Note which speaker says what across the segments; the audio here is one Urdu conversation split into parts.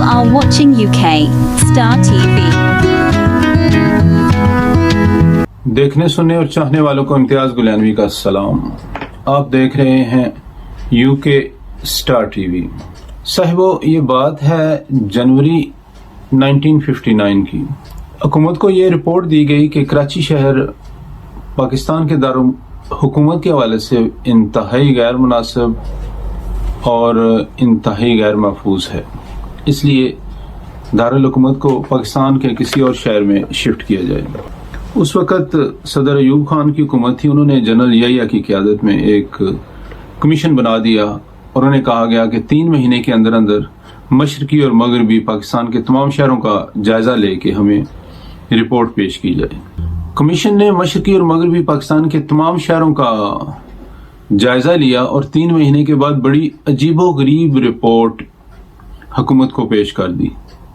Speaker 1: are watching UK Star TV.
Speaker 2: دیکھنے سننے اور چاہنے والوں کو امتیاز گلانوی کا سلام. آپ دیکھ رہے ہیں UK سٹار ٹی وی. صاحبو، یہ بات ہے جنوری 1959 کی. حکومت کو یہ رپورٹ دی گئی کہ کراچی شہر پاکستان کے دارالحکومت کے حوالے سے انتہائی غیر مناسب اور انتہائی غیر محفوظ ہے، اس لیے دارالحکومت کو پاکستان کے کسی اور شہر میں شفٹ کیا جائے. اس وقت صدر ایوب خان کی حکومت تھی. انہوں نے جنرل یحییٰ کی قیادت میں ایک کمیشن بنا دیا اور انہیں کہا گیا کہ 3 مہینے کے اندر اندر مشرقی اور مغربی پاکستان کے تمام شہروں کا جائزہ لے کے ہمیں رپورٹ پیش کی جائے. کمیشن نے مشرقی اور مغربی پاکستان کے تمام شہروں کا جائزہ لیا اور 3 مہینے کے بعد بڑی عجیب و غریب رپورٹ حکومت کو پیش کر دی.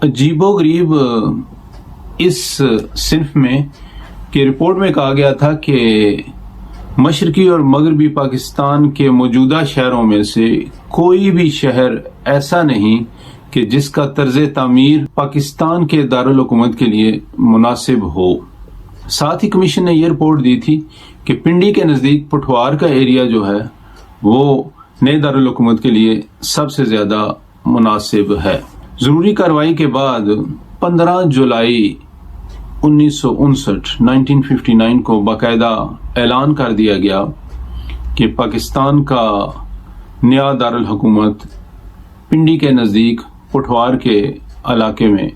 Speaker 2: عجیب و غریب اس صنف میں کہ رپورٹ میں کہا گیا تھا کہ مشرقی اور مغربی پاکستان کے موجودہ شہروں میں سے کوئی بھی شہر ایسا نہیں کہ جس کا طرز تعمیر پاکستان کے دارالحکومت کے لیے مناسب ہو. ساتھ ہی کمیشن نے یہ رپورٹ دی تھی کہ پنڈی کے نزدیک پٹھوار کا ایریا جو ہے وہ نئے دارالحکومت کے لیے سب سے زیادہ مناسب ہے. ضروری کارروائی کے بعد 15 جولائی 1959 کو باقاعدہ اعلان کر دیا گیا کہ پاکستان کا نیا دارالحکومت پنڈی کے نزدیک پٹھوار کے علاقے میں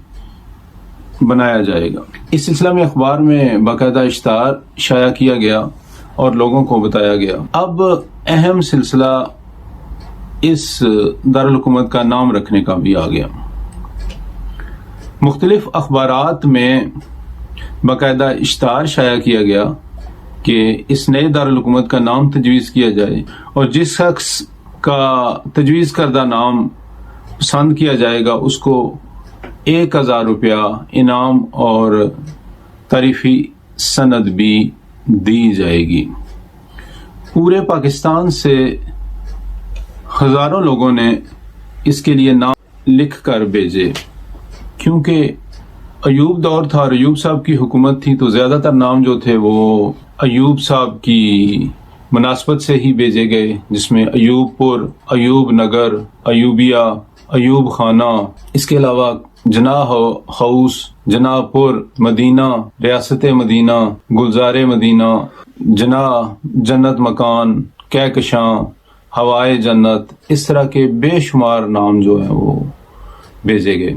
Speaker 2: بنایا جائے گا. اس سلسلہ میں اخبار میں باقاعدہ اشتہار شائع کیا گیا اور لوگوں کو بتایا گیا. اب اہم سلسلہ اس دارالحکومت کا نام رکھنے کا بھی آ گیا. مختلف اخبارات میں باقاعدہ اشتہار شائع کیا گیا کہ اس نئے دارالحکومت کا نام تجویز کیا جائے اور جس شخص کا تجویز کردہ نام پسند کیا جائے گا اس کو 1000 روپیہ انعام اور تعریفی سند بھی دی جائے گی. پورے پاکستان سے ہزاروں لوگوں نے اس کے لیے نام لکھ کر بھیجے. کیونکہ ایوب دور تھا اور ایوب صاحب کی حکومت تھی تو زیادہ تر نام جو تھے وہ ایوب صاحب کی مناسبت سے ہی بھیجے گئے، جس میں ایوب پور، ایوب نگر، ایوبیہ، ایوب خانہ، اس کے علاوہ جناح ہاؤس، جناح پور، مدینہ، ریاست مدینہ، گلزار مدینہ، جناح جنت مکان، کہکشاں، ہوائے جنت، اس طرح کے بے شمار نام جو ہیں وہ بھیجے گئے.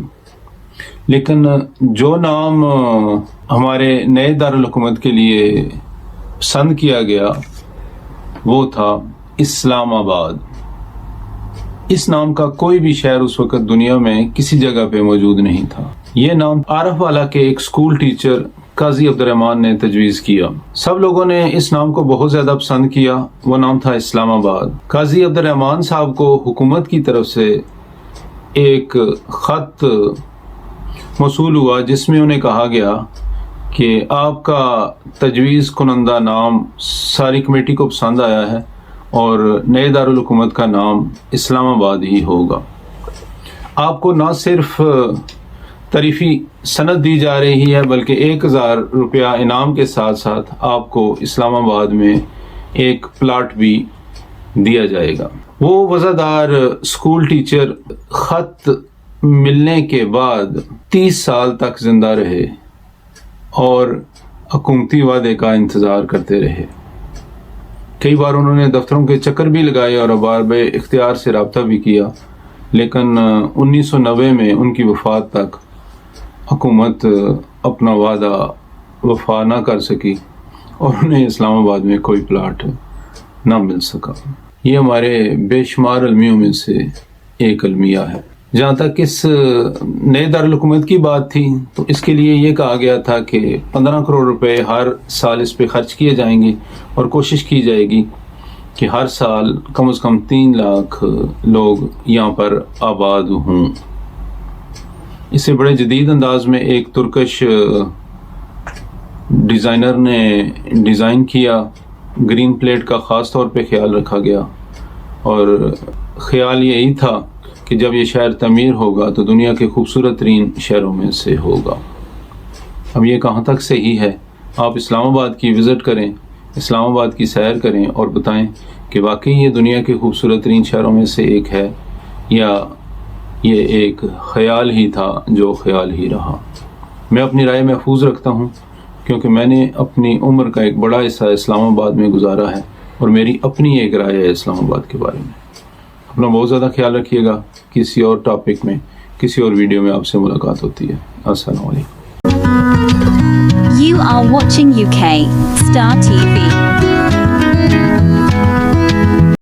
Speaker 2: لیکن جو نام ہمارے نئے دارالحکومت کے لیے پسند کیا گیا وہ تھا اسلام آباد. اس نام کا کوئی بھی شہر اس وقت دنیا میں کسی جگہ پہ موجود نہیں تھا. یہ نام عارف والا کے ایک سکول ٹیچر قاضی عبدالرحمان نے تجویز کیا. سب لوگوں نے اس نام کو بہت زیادہ پسند کیا. وہ نام تھا اسلام آباد. قاضی عبدالرحمان صاحب کو حکومت کی طرف سے ایک خط موصول ہوا جس میں انہیں کہا گیا کہ آپ کا تجویز کنندہ نام ساری کمیٹی کو پسند آیا ہے اور نئے دارالحکومت کا نام اسلام آباد ہی ہوگا. آپ کو نہ صرف تعریفی سند دی جا رہی ہے بلکہ 1000 روپیہ انعام کے ساتھ ساتھ آپ کو اسلام آباد میں ایک پلاٹ بھی دیا جائے گا. وہ وزادار اسکول ٹیچر خط ملنے کے بعد 30 سال تک زندہ رہے اور حکومتی وعدے کا انتظار کرتے رہے. کئی بار انہوں نے دفتروں کے چکر بھی لگائے اور ارباب اختیار سے رابطہ بھی کیا، لیکن 1990 میں ان کی وفات تک حکومت اپنا وعدہ وفا نہ کر سکی اور انہیں اسلام آباد میں کوئی پلاٹ نہ مل سکا. یہ ہمارے بے شمار المیوں میں سے ایک المیہ ہے. جہاں تک اس نئے دارالحکومت کی بات تھی تو اس کے لیے یہ کہا گیا تھا کہ 15 کروڑ روپے ہر سال اس پہ خرچ کیے جائیں گے اور کوشش کی جائے گی کہ ہر سال کم از کم 3 لاکھ لوگ یہاں پر آباد ہوں. اسے بڑے جدید انداز میں ایک ترکش ڈیزائنر نے ڈیزائن کیا. گرین پلیٹ کا خاص طور پہ خیال رکھا گیا اور خیال یہی تھا کہ کہ جب یہ شہر تعمیر ہوگا تو دنیا کے خوبصورت ترین شہروں میں سے ہوگا. اب یہ کہاں تک صحیح ہے؟ آپ اسلام آباد کی وزٹ کریں، اسلام آباد کی سیر کریں اور بتائیں کہ واقعی یہ دنیا کے خوبصورت ترین شہروں میں سے ایک ہے یا یہ ایک خیال ہی تھا جو خیال ہی رہا. میں اپنی رائے محفوظ رکھتا ہوں کیونکہ میں نے اپنی عمر کا ایک بڑا حصہ اسلام آباد میں گزارا ہے اور میری اپنی ایک رائے ہے اسلام آباد کے بارے میں. اپنا بہت زیادہ خیال رکھیے گا. کسی اور ٹاپک میں کسی اور ویڈیو میں آپ سے ملاقات ہوتی ہے. السلام علیکم.
Speaker 1: You are watching UK Star TV.